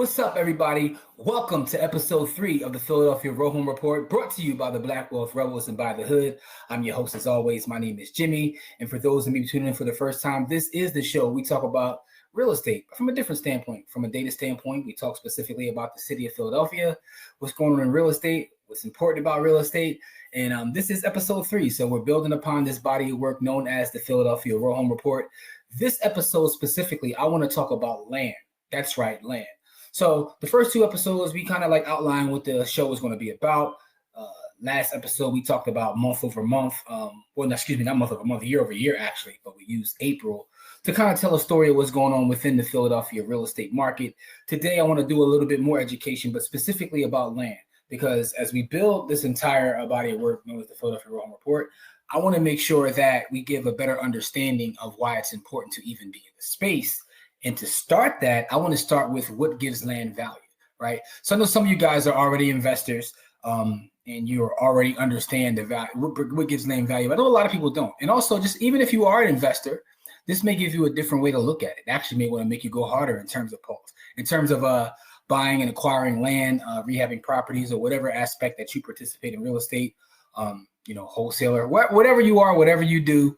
What's up, everybody? Welcome to episode 3 of the Philadelphia Row Home Report, brought to you by the Black Wealth Rebels and by the Hood. I'm your host, as always. My name is Jimmy. And for those of you tuning in for the first time, this is the show. We talk about real estate from a different standpoint. From a data standpoint, we talk specifically about the city of Philadelphia, what's going on in real estate, what's important about real estate. And this is episode 3. So we're building upon this body of work known as the Philadelphia Row Home Report. This episode specifically, I want to talk about land. That's right, land. So the first 2 episodes, we kind of like outline what the show is going to be about. Last episode, we talked about month over month. Not month over month, year over year, actually. But we used April to kind of tell a story of what's going on within the Philadelphia real estate market. Today, I want to do a little bit more education, but specifically about land. Because as we build this entire body of work known as the Philadelphia Row Home Report, I want to make sure that we give a better understanding of why it's important to even be in the space. And to start that, I want to start with what gives land value, right? So I know some of you guys are already investors and you already understand the value, what gives land value. I know a lot of people don't. And also, just even if you are an investor, this may give you a different way to look at it. It actually may want to make you go harder in terms of polls, in terms of buying and acquiring land, rehabbing properties, or whatever aspect that you participate in real estate, wholesaler, whatever you are, whatever you do,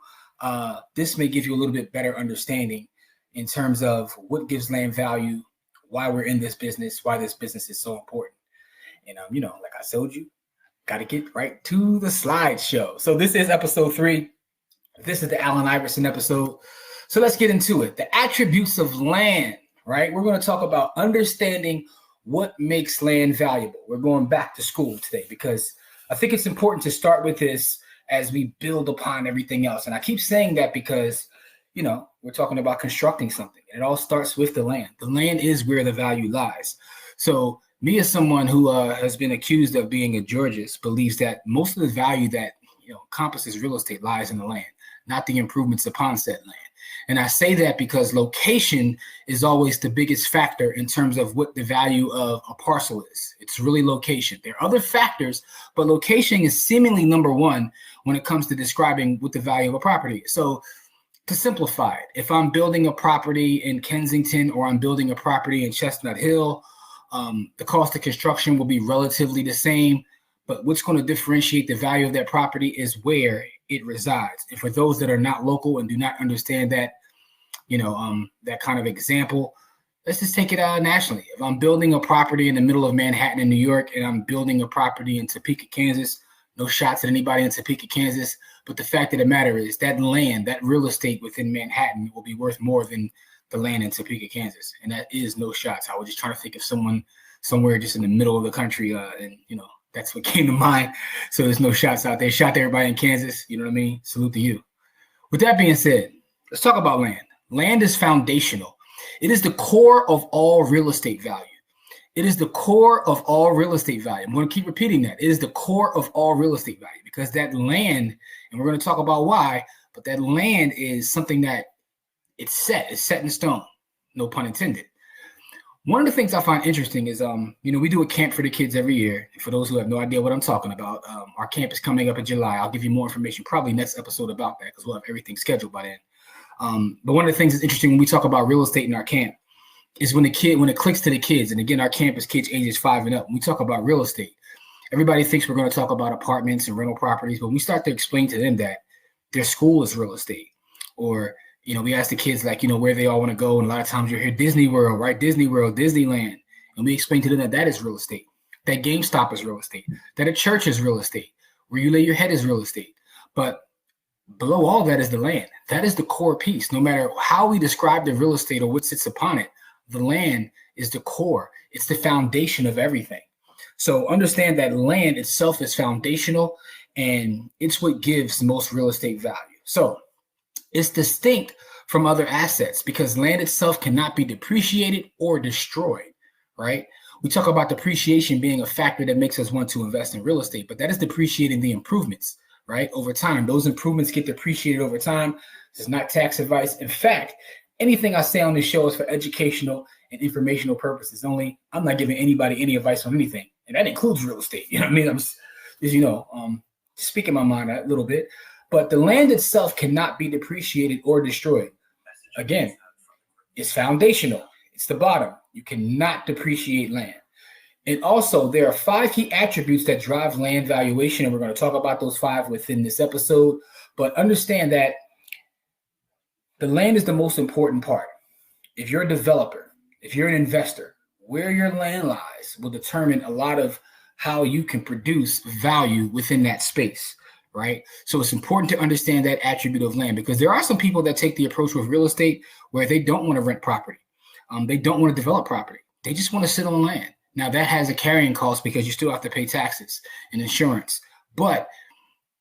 this may give you a little bit better understanding in terms of what gives land value, why we're in this business, why this business is so important. And, like I told you, got to get right to the slideshow. So this is episode 3. This is the Allen Iverson episode. So let's get into it. The attributes of land, right? We're going to talk about understanding what makes land valuable. We're going back to school today because I think it's important to start with this as we build upon everything else. And I keep saying that because we're talking about constructing something. And it all starts with the land. The land is where the value lies. So me as someone who has been accused of being a Georgist believes that most of the value that encompasses real estate lies in the land, not the improvements upon said land. And I say that because location is always the biggest factor in terms of what the value of a parcel is. It's really location. There are other factors, but location is seemingly number one when it comes to describing what the value of a property is. So to simplify it, if I'm building a property in Kensington or I'm building a property in Chestnut Hill, the cost of construction will be relatively the same, but what's going to differentiate the value of that property is where it resides. And for those that are not local and do not understand that, that kind of example, let's just take it nationally. If I'm building a property in the middle of Manhattan in New York and I'm building a property in Topeka, Kansas, no shots at anybody in Topeka, Kansas. But the fact of the matter is that land, that real estate within Manhattan will be worth more than the land in Topeka, Kansas. And that is no shots. I was just trying to think of someone somewhere just in the middle of the country. And that's what came to mind. So there's no shots out there. Shout to everybody in Kansas. You know what I mean? Salute to you. With that being said, let's talk about land. Land is foundational. It is the core of all real estate value. It is the core of all real estate value. I'm going to keep repeating that. It is the core of all real estate value because that land, and we're going to talk about why, but that land is something that it's set in stone, no pun intended. One of the things I find interesting is, we do a camp for the kids every year. For those who have no idea what I'm talking about, our camp is coming up in July. I'll give you more information, probably next episode about that because we'll have everything scheduled by then. But one of the things that's interesting when we talk about real estate in our camp is when it clicks to the kids. And again, our campus kids ages 5 and up. When we talk about real estate, everybody thinks we're going to talk about apartments and rental properties, but we start to explain to them that their school is real estate. Or, we ask the kids where they all want to go. And a lot of times you hear Disney World, right? Disney World, Disneyland. And we explain to them that is real estate. That GameStop is real estate. That a church is real estate. Where you lay your head is real estate. But below all that is the land. That is the core piece. No matter how we describe the real estate or what sits upon it, the land is the core. It's the foundation of everything. So understand that land itself is foundational and it's what gives most real estate value. So it's distinct from other assets because land itself cannot be depreciated or destroyed, right? We talk about depreciation being a factor that makes us want to invest in real estate, but that is depreciating the improvements, right? Over time, those improvements get depreciated over time. This is not tax advice. In fact, anything I say on this show is for educational and informational purposes only. I'm not giving anybody any advice on anything. And that includes real estate. You know what I mean? I'm just speaking my mind a little bit. But the land itself cannot be depreciated or destroyed. Again, it's foundational. It's the bottom. You cannot depreciate land. And also, there are 5 key attributes that drive land valuation, and we're going to talk about those 5 within this episode. But understand that the land is the most important part. If you're a developer, if you're an investor, where your land lies will determine a lot of how you can produce value within that space, right? So it's important to understand that attribute of land, because there are some people that take the approach with real estate where they don't want to rent property. They don't want to develop property. They just want to sit on land. Now, that has a carrying cost because you still have to pay taxes and insurance. But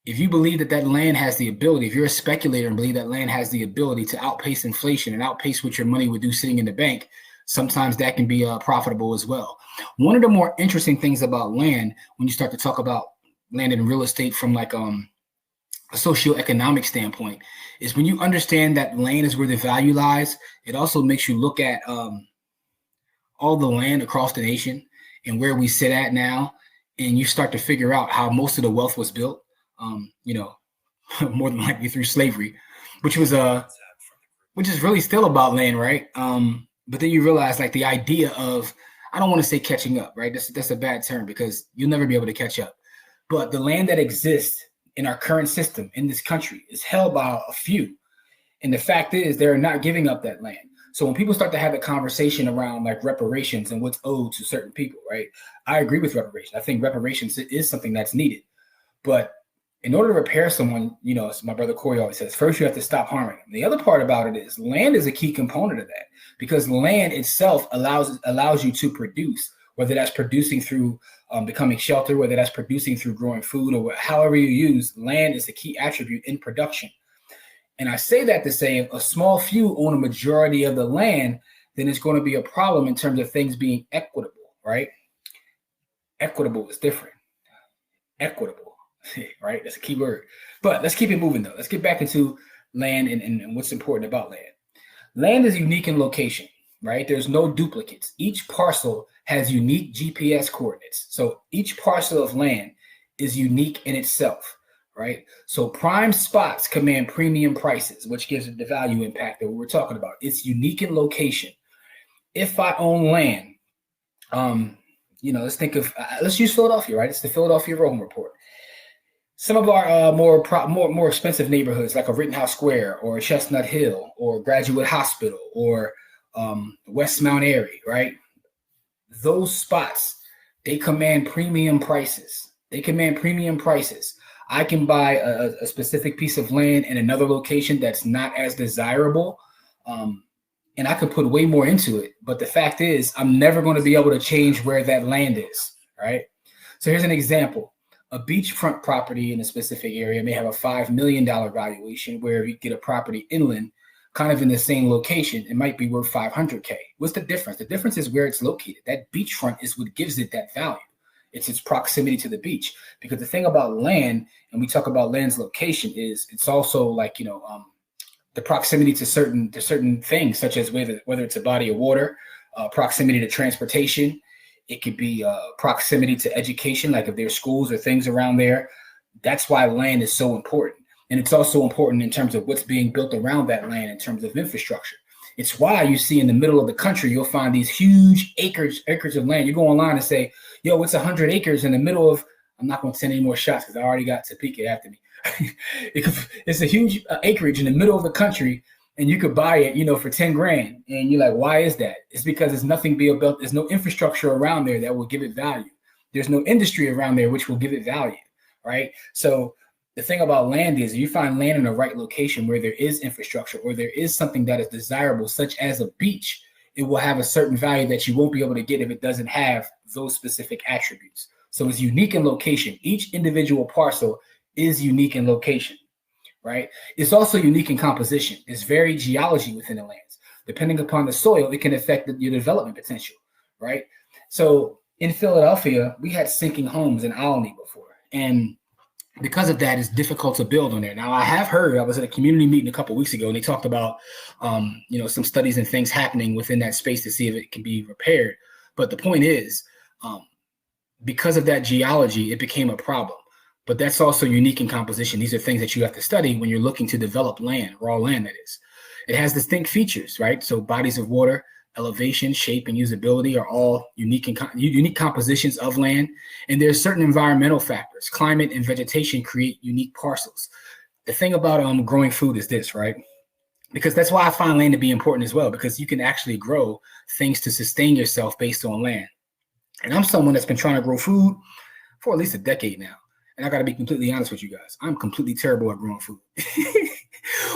if you believe that that land has the ability, if you're a speculator and believe that land has the ability to outpace inflation and outpace what your money would do sitting in the bank, sometimes that can be profitable as well. One of the more interesting things about land, when you start to talk about land and real estate from like a socioeconomic standpoint, is when you understand that land is where the value lies, it also makes you look at all the land across the nation and where we sit at now, and you start to figure out how most of the wealth was built, more than likely through slavery, which is really still about land, right? But then you realize like the idea of, I don't want to say catching up, right? That's a bad term because you'll never be able to catch up. But the land that exists in our current system in this country is held by a few. And the fact is they're not giving up that land. So when people start to have a conversation around like reparations and what's owed to certain people, right? I agree with reparations. I think reparations is something that's needed. But in order to repair someone, as my brother Corey always says, first you have to stop harming them. The other part about it is land is a key component of that, because land itself allows you to produce, whether that's producing through becoming shelter, whether that's producing through growing food, or however you use, land is a key attribute in production. And I say that to say if a small few own a majority of the land, then it's going to be a problem in terms of things being equitable, right? Equitable is different. Equitable, right? That's a key word. But let's keep it moving, though. Let's get back into land and what's important about land. Land is unique in location, right? There's no duplicates. Each parcel has unique GPS coordinates. So each parcel of land is unique in itself, right? So prime spots command premium prices, which gives it the value impact that we're talking about. It's unique in location. If I own land, let's use Philadelphia, right? It's the Philadelphia Rowan Report. Some of our more expensive neighborhoods, like a Rittenhouse Square or Chestnut Hill or Graduate Hospital or West Mount Airy, right? Those spots, they command premium prices. I can buy a specific piece of land in another location that's not as desirable, and I could put way more into it. But the fact is, I'm never going to be able to change where that land is, right? So here's an example. A beachfront property in a specific area may have a $5 million valuation, where if you get a property inland, kind of in the same location, it might be worth $500K. What's the difference? The difference is where it's located. That beachfront is what gives it that value. It's its proximity to the beach. Because the thing about land, and we talk about land's location, is it's also like, the proximity to certain things, such as whether it's a body of water, proximity to transportation. It could be proximity to education, like if there's schools or things around there. That's why land is so important. And it's also important in terms of what's being built around that land in terms of infrastructure. It's why you see in the middle of the country, you'll find these huge acres of land. You go online and say, yo, it's 100 acres in the middle of, I'm not going to send any more shots because I already got Topeka after me. It's a huge acreage in the middle of the country, and you could buy it, for 10 grand. And you're like, why is that? It's because there's nothing being built. There's no infrastructure around there that will give it value. There's no industry around there which will give it value, right? So the thing about land is, if you find land in the right location where there is infrastructure or there is something that is desirable, such as a beach, it will have a certain value that you won't be able to get if it doesn't have those specific attributes. So it's unique in location. Each individual parcel is unique in location, right? It's also unique in composition. It's very geology within the lands. Depending upon the soil, it can affect your development potential, right? So in Philadelphia, we had sinking homes in Alny before. And because of that, it's difficult to build on there. Now, I was at a community meeting a couple of weeks ago, and they talked about, some studies and things happening within that space to see if it can be repaired. But the point is, because of that geology, it became a problem. But that's also unique in composition. These are things that you have to study when you're looking to develop land, raw land, that is. It has distinct features, right? So bodies of water, elevation, shape, and usability are all unique compositions of land. And there's certain environmental factors. Climate and vegetation create unique parcels. The thing about growing food is this, right? Because that's why I find land to be important as well, because you can actually grow things to sustain yourself based on land. And I'm someone that's been trying to grow food for at least a decade now. And I got to be completely honest with you guys. I'm completely terrible at growing food.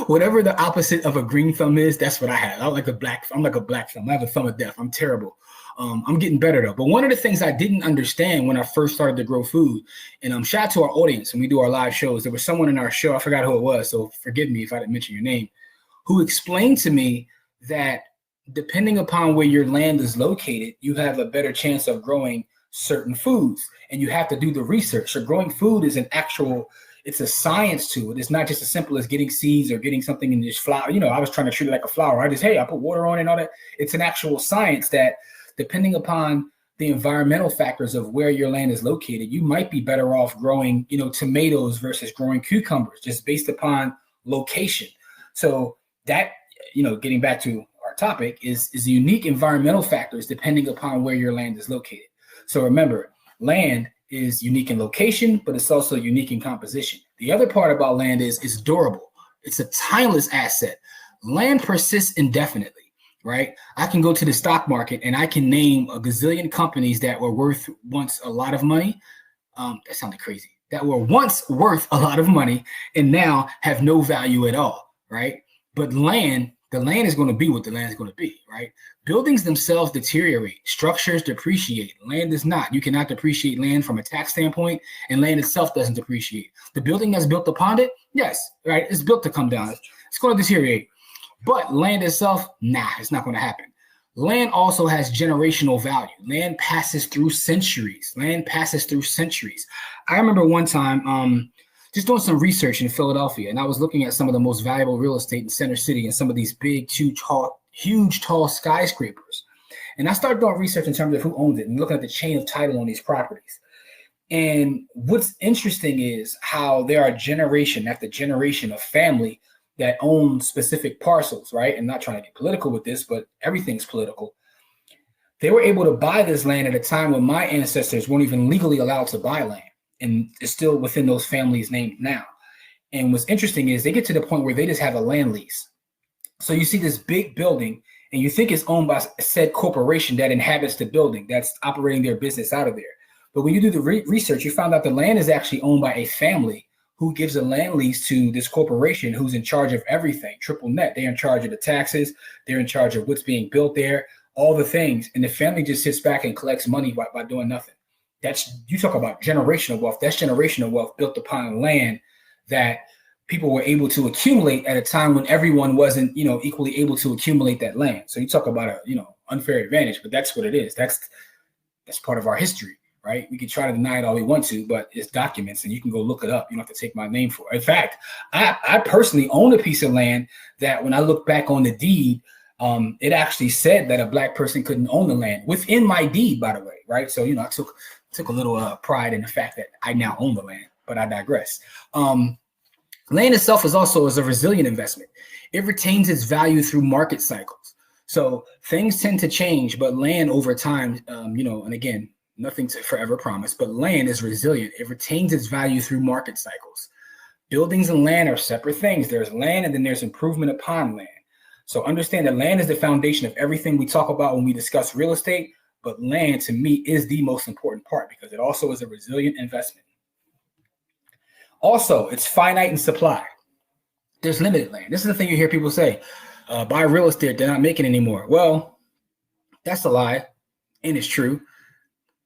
Whatever the opposite of a green thumb is, that's what I have. I'm like a black thumb. I have a thumb of death. I'm terrible. I'm getting better though. But one of the things I didn't understand when I first started to grow food, and shout out to our audience when we do our live shows. There was someone in our show, I forgot who it was, so forgive me if I didn't mention your name, who explained to me that depending upon where your land is located, you have a better chance of growing certain foods, and you have to do the research. So growing food is it's a science to it. It's not just as simple as getting seeds or getting something in this flower. I was trying to treat it like a flower. I put water on it and all that. It's an actual science that, depending upon the environmental factors of where your land is located, you might be better off growing, tomatoes versus growing cucumbers, just based upon location. So that, getting back to our topic, is unique environmental factors depending upon where your land is located. So remember, land is unique in location, but it's also unique in composition. The other part about land is it's durable. It's a timeless asset. Land persists indefinitely, right? I can go to the stock market and I can name a gazillion companies that were worth once a lot of money. That sounded crazy. That were once worth a lot of money and now have no value at all, right? But the land is going to be what the land is going to be, right? Buildings themselves deteriorate. Structures depreciate. Land does not. You cannot depreciate land from a tax standpoint, and land itself doesn't depreciate. The building that's built upon it, yes, right? It's built to come down. It's going to deteriorate. But land itself, it's not going to happen. Land also has generational value. Land passes through centuries. I remember one time, just doing some research in Philadelphia, and I was looking at some of the most valuable real estate in Center City and some of these big, huge, tall skyscrapers. And I started doing research in terms of who owns it and looking at the chain of title on these properties. And what's interesting is how there are generation after generation of family that own specific parcels, right? And not trying to get political with this, but everything's political. They were able to buy this land at a time when my ancestors weren't even legally allowed to buy land. And it's still within those families' names now. And what's interesting is they get to the point where they just have a land lease. So you see this big building and you think it's owned by said corporation that inhabits the building, that's operating their business out of there. But when you do the research, you found out the land is actually owned by a family who gives a land lease to this corporation who's in charge of everything, triple net. They're in charge of the taxes. They're in charge of what's being built there, all the things. And the family just sits back and collects money by doing nothing. You talk about generational wealth. That's generational wealth built upon land that people were able to accumulate at a time when everyone wasn't, equally able to accumulate that land. So you talk about a, unfair advantage, but that's what it is. That's part of our history, right? We can try to deny it all we want to, but it's documents and you can go look it up. You don't have to take my name for it. In fact, I personally own a piece of land that when I look back on the deed, it actually said that a Black person couldn't own the land within my deed, by the way, right? So, I took a little pride in the fact that I now own the land, but I digress. Land itself is also a resilient investment. It retains its value through market cycles. So things tend to change, but land over time, and again, nothing's forever promised, but land is resilient. It retains its value through market cycles. Buildings and land are separate things. There's land and then there's improvement upon land. So understand that land is the foundation of everything we talk about when we discuss real estate. But land, to me, is the most important part because it also is a resilient investment. Also, it's finite in supply. There's limited land. This is the thing you hear people say, buy real estate, they're not making anymore. Well, that's a lie, and it's true.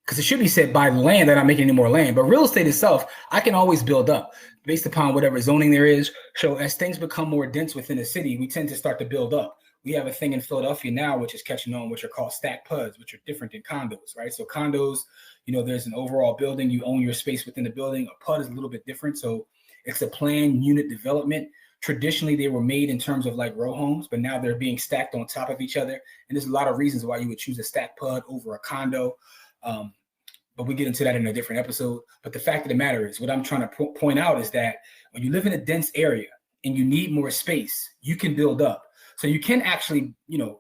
Because it should be said buy land, they're not making any more land. But real estate itself, I can always build up based upon whatever zoning there is. So as things become more dense within the city, we tend to start to build up. We have a thing in Philadelphia now, which is catching on, which are called stacked PUDs, which are different than condos, right? So condos, there's an overall building. You own your space within the building. A PUD is a little bit different. So it's a planned unit development. Traditionally, they were made in terms of like row homes, but now they're being stacked on top of each other. And there's a lot of reasons why you would choose a stacked PUD over a condo. But we get into that in a different episode. But the fact of the matter is, what I'm trying to point out is that when you live in a dense area and you need more space, you can build up. So you can actually,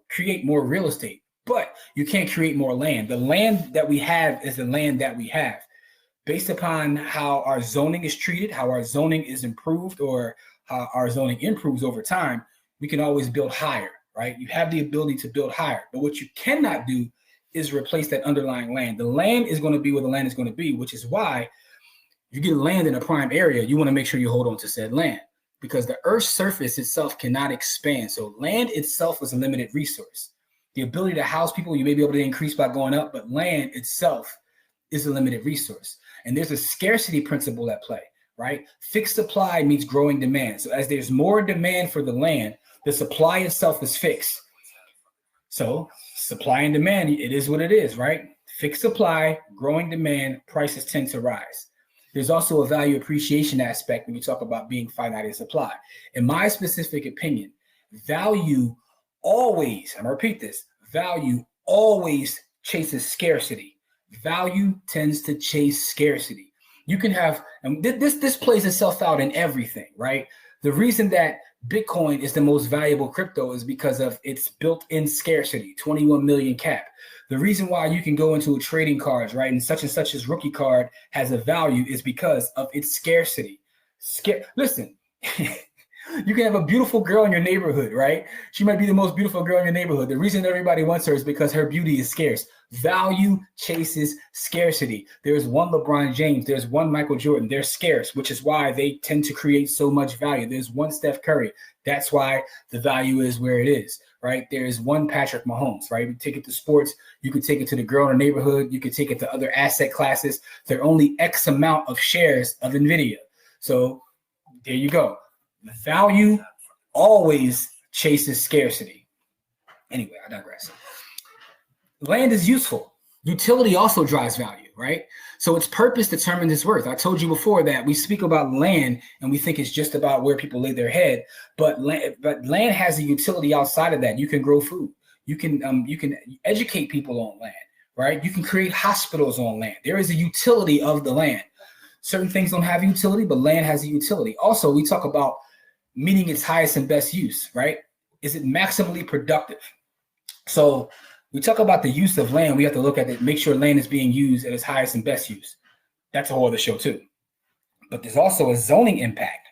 create more real estate, but you can't create more land. The land that we have is the land that we have. Based upon how our zoning is treated, how our zoning is improved, or how our zoning improves over time, we can always build higher, right? You have the ability to build higher, but what you cannot do is replace that underlying land. The land is going to be where the land is going to be, which is why you get land in a prime area, you want to make sure you hold on to said land, because the Earth's surface itself cannot expand. So land itself is a limited resource. The ability to house people, you may be able to increase by going up, but land itself is a limited resource. And there's a scarcity principle at play, right? Fixed supply meets growing demand. So as there's more demand for the land, the supply itself is fixed. So supply and demand, it is what it is, right? Fixed supply, growing demand, prices tend to rise. There's also a value appreciation aspect when you talk about being finite in supply. In my specific opinion, value always, I'm gonna repeat this, value always chases scarcity. Value tends to chase scarcity. You can have, and this plays itself out in everything, right? The reason that Bitcoin is the most valuable crypto is because of its built-in scarcity, 21 million cap. The reason why you can go into a trading cards, right, and such's rookie card has a value is because of its scarcity. Listen, you can have a beautiful girl in your neighborhood, right? She might be the most beautiful girl in your neighborhood. The reason everybody wants her is because her beauty is scarce. Value chases scarcity. There's one LeBron James. There's one Michael Jordan. They're scarce, which is why they tend to create so much value. There's one Steph Curry. That's why the value is where it is, right? There's one Patrick Mahomes, right? You take it to sports. You could take it to the girl in the neighborhood. You could take it to other asset classes. There are only X amount of shares of NVIDIA. So there you go. Value always chases scarcity. Anyway, I digress. Land is useful. Utility also drives value, right? So its purpose determines its worth. I told you before that we speak about land and we think it's just about where people lay their head, but land has a utility outside of that. You can grow food. You can educate people on land, right? You can create hospitals on land. There is a utility of the land. Certain things don't have utility, but land has a utility. Also, we talk about meeting its highest and best use, right? Is it maximally productive? So we talk about the use of land. We have to look at it, make sure land is being used at its highest and best use. That's a whole other show too. But there's also a zoning impact.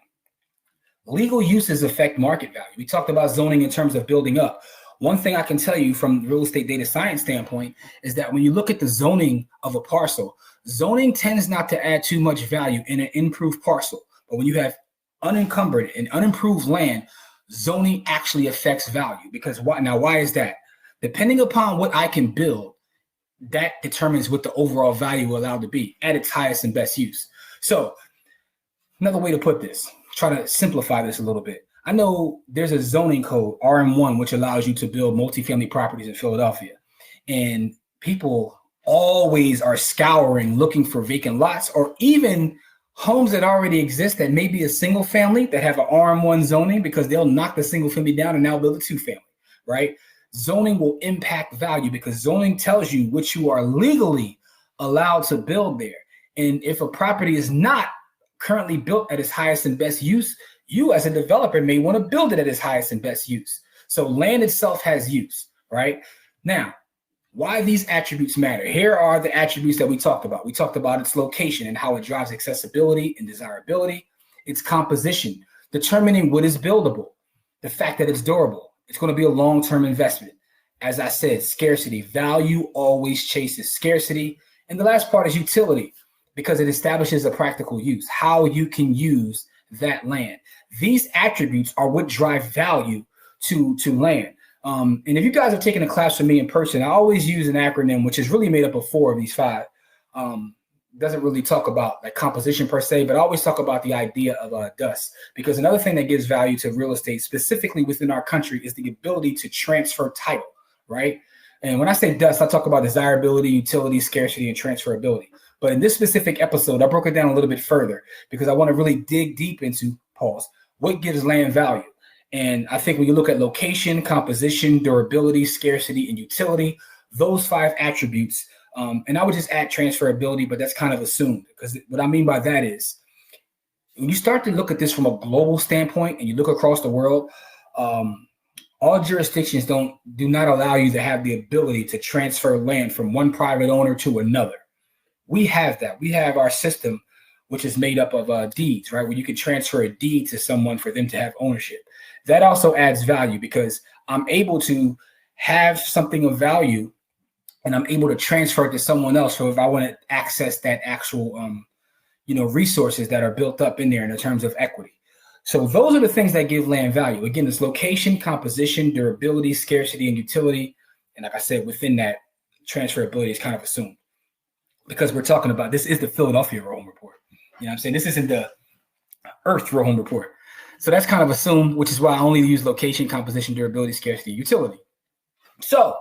Legal uses affect market value. We talked about zoning in terms of building up. One thing I can tell you from the real estate data science standpoint is that when you look at the zoning of a parcel, zoning tends not to add too much value in an improved parcel. But when you have unencumbered and unimproved land, zoning actually affects value. Because why is that? Depending upon what I can build, that determines what the overall value will allow to be at its highest and best use. So another way to put this, try to simplify this a little bit. I know there's a zoning code, RM1, which allows you to build multifamily properties in Philadelphia. And people always are scouring, looking for vacant lots or even homes that already exist that may be a single family that have an RM1 zoning, because they'll knock the single family down and now build a two family, right? Zoning will impact value because zoning tells you what you are legally allowed to build there. And if a property is not currently built at its highest and best use, you as a developer may want to build it at its highest and best use. So land itself has use, right? Now, why these attributes matter. Here are the attributes that we talked about. We talked about its location and how it drives accessibility and desirability, its composition, determining what is buildable, the fact that it's durable. It's going to be a long-term investment. As I said, scarcity. Value always chases scarcity. And the last part is utility, because it establishes a practical use, how you can use that land. These attributes are what drive value to land. And if you guys are taking a class from me in person, I always use an acronym, which is really made up of 4 of these 5. Doesn't really talk about like composition per se, but I always talk about the idea of DUS, because another thing that gives value to real estate, specifically within our country, is the ability to transfer title, right? And when I say DUS, I talk about desirability, utility, scarcity, and transferability. But in this specific episode, I broke it down a little bit further because I want to really dig deep into, what gives land value. And I think when you look at location, composition, durability, scarcity, and utility, those 5 attributes, and I would just add transferability, but that's kind of assumed, because what I mean by that is when you start to look at this from a global standpoint and you look across the world, All jurisdictions do not allow you to have the ability to transfer land from one private owner to another. We have that. We have our system, which is made up of deeds, right? Where you can transfer a deed to someone for them to have ownership. That also adds value because I'm able to have something of value and I'm able to transfer it to someone else. So if I want to access that actual, resources that are built up in there in terms of equity. So those are the things that give land value. Again, it's location, composition, durability, scarcity, and utility. And like I said, within that, transferability is kind of assumed because we're talking about, this is the Philadelphia Row Home Report. You know what I'm saying? This isn't the Earth Row Home Report. So that's kind of assumed, which is why I only use location, composition, durability, scarcity, utility. So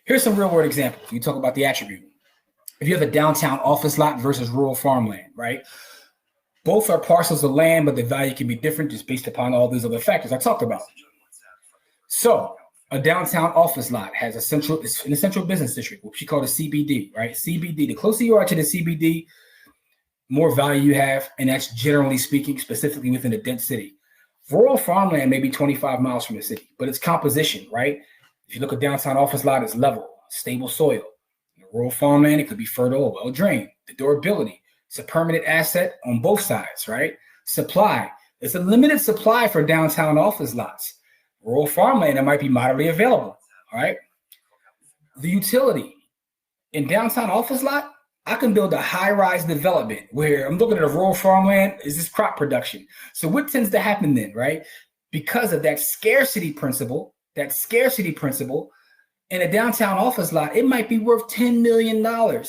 here's some real world examples. You talk about the attribute. If you have a downtown office lot versus rural farmland, right? Both are parcels of land, but the value can be different just based upon all these other factors I talked about. So a downtown office lot has it's in a central business district, which we call the CBD, right? CBD, the closer you are to the CBD, more value you have, and that's generally speaking, specifically within a dense city. Rural farmland may be 25 miles from the city, but it's composition, right? If you look at downtown office lot, it's level, stable soil. Rural farmland, it could be fertile, well drained. The durability, it's a permanent asset on both sides, right? Supply, it's a limited supply for downtown office lots. Rural farmland, it might be moderately available, all right? The utility, in downtown office lot, I can build a high-rise development where I'm looking at a rural farmland, is this crop production? So what tends to happen then, right? Because of that scarcity principle, in a downtown office lot, it might be worth $10 million.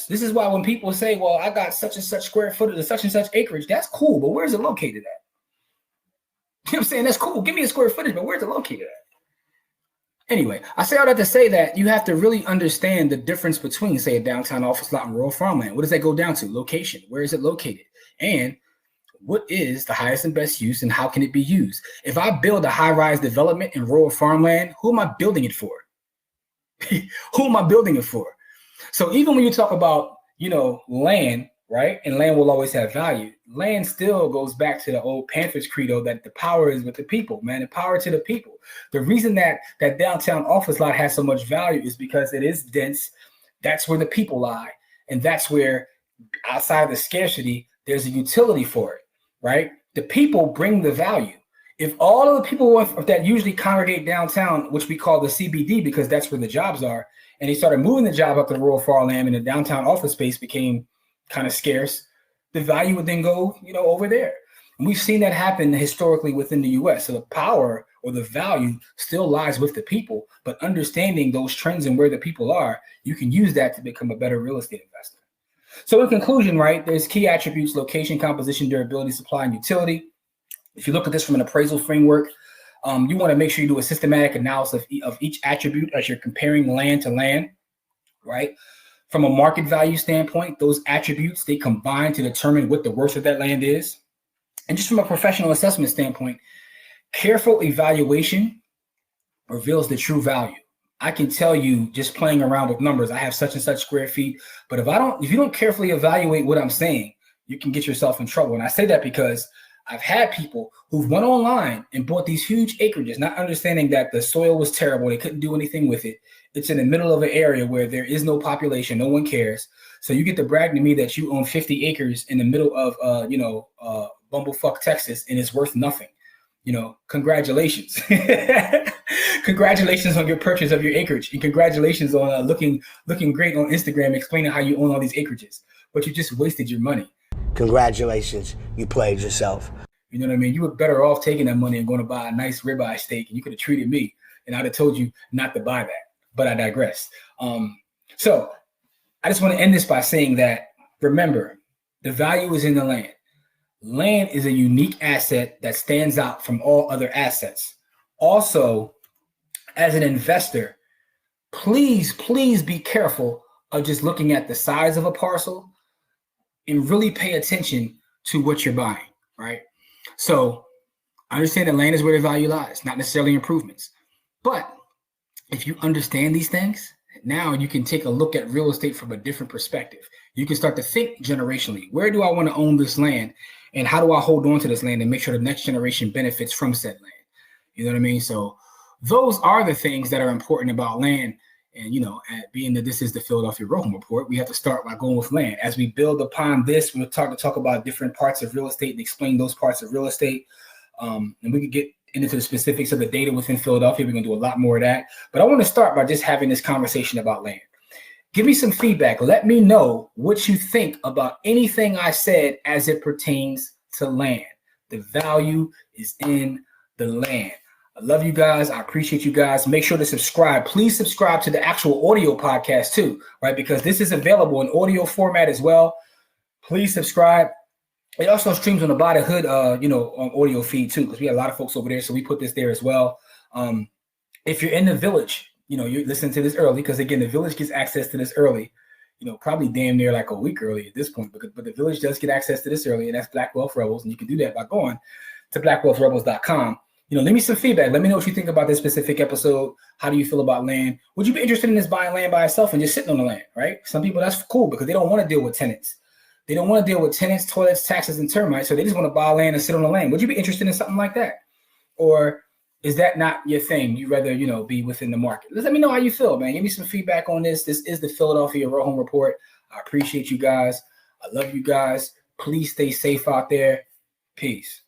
This is why when people say, well, I got such and such square footage, such and such acreage, that's cool, but where's it located at? You know what I'm saying? That's cool. Give me a square footage, but where's it located at? Anyway, I say all that to say that you have to really understand the difference between, say, a downtown office lot and rural farmland. What does that go down to? Location. Where is it located? And what is the highest and best use and how can it be used? If I build a high-rise development in rural farmland, who am I building it for? Who am I building it for? So even when you talk about, land, right? And land will always have value. Land still goes back to the old Panthers credo that the power is with the people, man. The power to the people. The reason that downtown office lot has so much value is because it is dense. That's where the people lie. And that's where, outside of the scarcity, there's a utility for it, right? The people bring the value. If all of the people that usually congregate downtown, which we call the CBD because that's where the jobs are, and they started moving the job up to rural farmland and the downtown office space became kind of scarce, the value would then go, over there. And we've seen that happen historically within the U.S. So the power or the value still lies with the people, but understanding those trends and where the people are, you can use that to become a better real estate investor. So in conclusion, right, there's key attributes: location, composition, durability, supply, and utility. If you look at this from an appraisal framework, you want to make sure you do a systematic analysis of each attribute as you're comparing land to land, right? From a market value standpoint, those attributes, they combine to determine what the worth of that land is. And just from a professional assessment standpoint, careful evaluation reveals the true value. I can tell you just playing around with numbers, I have such and such square feet, but if you don't carefully evaluate what I'm saying, you can get yourself in trouble. And I say that because I've had people who've went online and bought these huge acreages, not understanding that the soil was terrible. They couldn't do anything with it. It's in the middle of an area where there is no population. No one cares. So you get to brag to me that you own 50 acres in the middle of, bumblefuck Texas, and it's worth nothing. Congratulations. Congratulations on your purchase of your acreage. And congratulations on looking great on Instagram, explaining how you own all these acreages. But you just wasted your money. Congratulations, you played yourself. You know what I mean? You were better off taking that money and going to buy a nice ribeye steak, and you could have treated me, and I'd have told you not to buy that. But I digress. So I just want to end this by saying that, remember, the value is in the land. Land is a unique asset that stands out from all other assets. Also, as an investor, please be careful of just looking at the size of a parcel and really pay attention to what you're buying, right? So I understand that land is where the value lies, not necessarily improvements. But if you understand these things, now you can take a look at real estate from a different perspective. You can start to think generationally. Where do I want to own this land? And how do I hold on to this land and make sure the next generation benefits from said land? You know what I mean? So those are the things that are important about land. And, being that this is the Philadelphia Row Home Report, we have to start by going with land. As we build upon this, we'll talk about different parts of real estate and explain those parts of real estate. And we could get into the specifics of the data within Philadelphia. We're going to do a lot more of that. But I want to start by just having this conversation about land. Give me some feedback. Let me know what you think about anything I said as it pertains to land. The value is in the land. I love you guys. I appreciate you guys. Make sure to subscribe. Please subscribe to the actual audio podcast too, right? Because this is available in audio format as well. Please subscribe. It also streams on the By the Hood, on audio feed too, because we have a lot of folks over there. So we put this there as well. If you're in the village, you're listening to this early, because again, the village gets access to this early, probably damn near like a week early at this point, but the village does get access to this early, and that's Black Wealth Rebels. And you can do that by going to blackwealthrebels.com. Leave me some feedback. Let me know what you think about this specific episode. How do you feel about land? Would you be interested in this buying land by itself and just sitting on the land, right? Some people, that's cool because they don't want to deal with tenants. They don't want to deal with tenants, toilets, taxes, and termites. So they just want to buy land and sit on the land. Would you be interested in something like that? Or is that not your thing? You rather, be within the market? Let me know how you feel, man. Give me some feedback on this. This is the Philadelphia Row Home Report. I appreciate you guys. I love you guys. Please stay safe out there. Peace.